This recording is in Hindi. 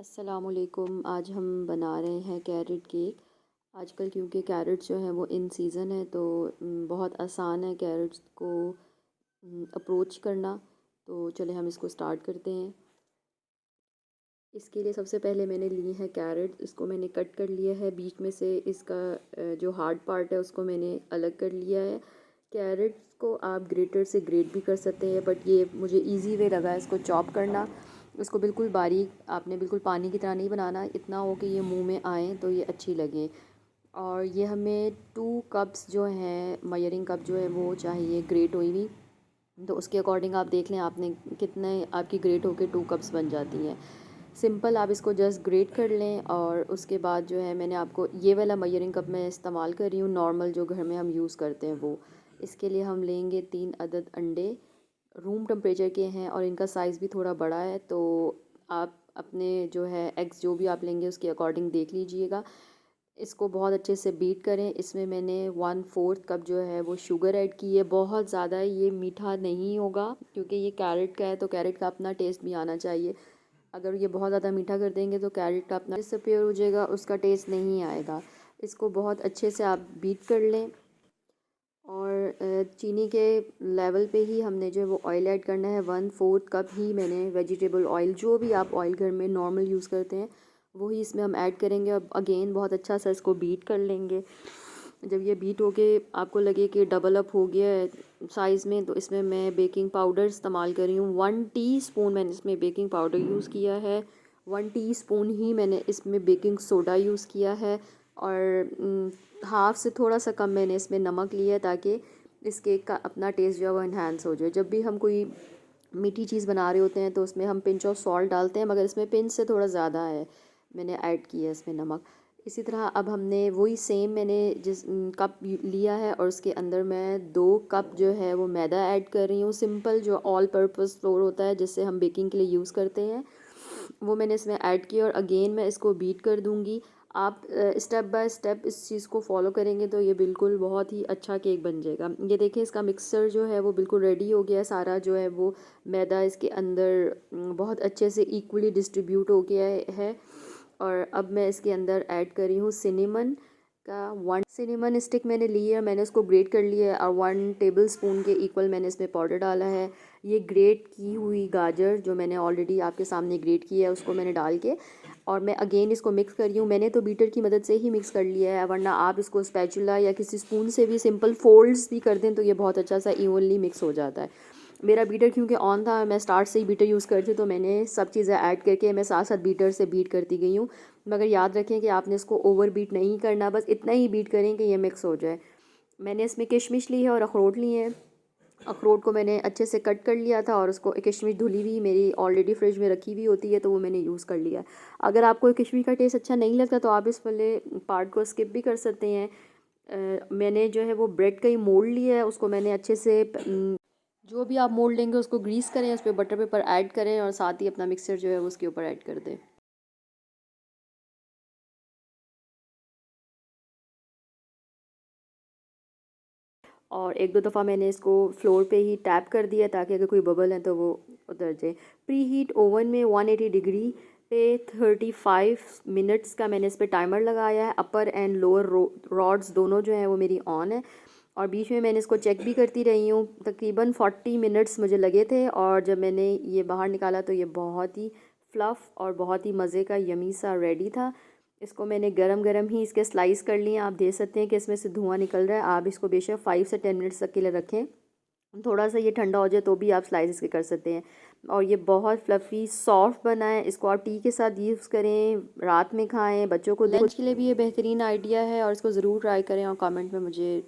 अस्सलामुअलैकुम। आज हम बना रहे हैं कैरेट केक। आजकल क्योंकि कैरेट्स जो हैं वो इन सीज़न है तो बहुत आसान है कैरेट्स को अप्रोच करना। तो चले हम इसको स्टार्ट करते हैं। इसके लिए सबसे पहले मैंने ली है कैरेट, इसको मैंने कट कर लिया है। बीच में से इसका जो हार्ड पार्ट है उसको मैंने अलग कर लिया है। कैरेट्स को आप ग्रेटर से ग्रेट भी कर सकते हैं, बट ये मुझे इजी वे लगा इसको चॉप करना। इसको बिल्कुल बारीक आपने बिल्कुल पानी की तरह नहीं बनाना, इतना हो कि ये मुंह में आए तो ये अच्छी लगे। और ये हमें 2 कप्स जो हैं, मयरिंग कप जो है वो चाहिए ग्रेट हुई हुई। तो उसके अकॉर्डिंग आप देख लें आपने कितने आपकी ग्रेट होके 2 कप्स बन जाती हैं। सिंपल आप इसको जस्ट ग्रेट कर लें। और उसके बाद जो है मैंने आपको ये वाला मयरिंग कप मैं इस्तेमाल कर रही हूँ, नॉर्मल जो घर में हम यूज़ करते हैं वो। इसके लिए हम लेंगे 3 अदद अंडे, रूम टेम्परेचर के हैं और इनका साइज़ भी थोड़ा बड़ा है। तो आप अपने जो है एग्स जो भी आप लेंगे उसके अकॉर्डिंग देख लीजिएगा। इसको बहुत अच्छे से बीट करें। इसमें मैंने 1/4 कप जो है वो शुगर ऐड की है। बहुत ज़्यादा ये मीठा नहीं होगा क्योंकि ये कैरेट का है, तो कैरेट का अपना टेस्ट भी आना चाहिए। अगर ये बहुत ज़्यादा मीठा कर देंगे तो कैरेट का अपना डिसअपीयर हो जाएगा, उसका टेस्ट नहीं आएगा। इसको बहुत अच्छे से आप बीट कर लें। और चीनी के लेवल पे ही हमने जो है वो ऑयल ऐड करना है। 1/4 कप ही मैंने वेजिटेबल ऑयल, जो भी आप ऑयल घर में नॉर्मल यूज़ करते हैं वही इसमें हम ऐड करेंगे। और अगेन बहुत अच्छा सा इसको बीट कर लेंगे। जब ये बीट हो के आपको लगे कि डबल अप हो गया है साइज़ में, तो इसमें मैं बेकिंग पाउडर इस्तेमाल कर रही हूँ। 1 टीस्पून मैंने इसमें बेकिंग पाउडर यूज़ किया है। 1 टीस्पून ही मैंने इसमें बेकिंग सोडा यूज़ किया है। और हाफ़ से थोड़ा सा कम मैंने इसमें नमक लिया है ताकि इस केक का अपना टेस्ट जो है वो इन्हांस हो जाए। जब भी हम कोई मीठी चीज़ बना रहे होते हैं तो उसमें हम पिंच ऑफ सॉल्ट डालते हैं, मगर इसमें पिंच से थोड़ा ज़्यादा है, मैंने ऐड किया है इसमें नमक। इसी तरह अब हमने वही सेम मैंने जिस कप लिया है और उसके अंदर मैं 2 कप जो है वो मैदा ऐड कर रही हूँ। सिंपल जो ऑल पर्पस फ्लोर होता है जिससे हम बेकिंग के लिए यूज़ करते हैं, वो मैंने इसमें ऐड किया। और अगेन मैं इसको बीट कर दूँगी। आप स्टेप बाय स्टेप इस चीज़ को फॉलो करेंगे तो ये बिल्कुल बहुत ही अच्छा केक बन जाएगा। ये देखिए इसका मिक्सचर जो है वो बिल्कुल रेडी हो गया है। सारा जो है वो मैदा इसके अंदर बहुत अच्छे से इक्वली डिस्ट्रीब्यूट हो गया है। और अब मैं इसके अंदर ऐड कर रही हूँ सिनेमन का 1 सिनेमन स्टिक मैंने ली है, मैंने उसको ग्रेट कर लिया है। और 1 टेबलस्पून के इक्वल मैंने इसमें पाउडर डाला है। ये ग्रेट की हुई गाजर जो मैंने ऑलरेडी आपके सामने ग्रेट की है उसको मैंने डाल के, और मैं अगेन इसको मिक्स कर रही हूँ। मैंने तो बीटर की मदद से ही मिक्स कर लिया है, वरना आप इसको स्पैचुला या किसी स्पून से भी सिंपल फोल्ड्स भी कर दें तो ये बहुत अच्छा सा इवनली मिक्स हो जाता है। मेरा बीटर क्योंकि ऑन था, मैं स्टार्ट से ही बीटर यूज़ करती, तो मैंने सब चीज़ें ऐड करके मैं साथ साथ बीटर से बीट करती गई हूँ। मगर याद रखें कि आपने इसको ओवर बीट नहीं करना, बस इतना ही बीट करें कि ये मिक्स हो जाए। मैंने इसमें किशमिश ली है और अखरोट लिए हैं। अखरोट को मैंने अच्छे से कट कर लिया था और उसको किशमिश धुली हुई मेरी ऑलरेडी फ्रिज में रखी हुई होती है तो वो मैंने यूज़ कर लिया। अगर आपको किशमिश का टेस्ट अच्छा नहीं लगता तो आप इस वाले पार्ट को स्किप भी कर सकते हैं। मैंने जो है वो ब्रेड का ही मोल्ड लिया है, उसको मैंने अच्छे से जो भी आप मोल्ड लेंगे उसको ग्रीस करें, उस पर बटर पेपर ऐड करें और साथ ही अपना मिक्सर जो है वो उसके ऊपर ऐड कर दें। और 1-2 दफ़ा मैंने इसको फ्लोर पे ही टैप कर दिया ताकि अगर कोई बबल है तो वो उतर जाए। प्री हीट ओवन में 180 डिग्री पे 35 मिनट्स का मैंने इस पर टाइमर लगाया है। अपर एंड लोअर रॉड्स दोनों जो हैं वो मेरी ऑन है। और बीच में मैंने इसको चेक भी करती रही हूँ। तकरीबन 40 मिनट्स मुझे लगे थे और जब मैंने ये बाहर निकाला तो ये बहुत ही फ्लफ़ और बहुत ही मज़े का यमी सा रेडी था। इसको मैंने गरम गरम ही इसके स्लाइस कर लिए। आप देख सकते हैं कि इसमें से धुआं निकल रहा है। आप इसको बेशक 5 से 10 मिनट्स तक के लिए रखें, थोड़ा सा ये ठंडा हो जाए तो भी आप स्लाइस इसके कर सकते हैं। और ये बहुत फ्लफ़ी सॉफ्ट बना है। इसको आप टी के साथ यूज़ करें, रात में खाएं, बच्चों को लंच के लिए भी ये बेहतरीन आइडिया है। और इसको ज़रूर ट्राई करें और कमेंट में मुझे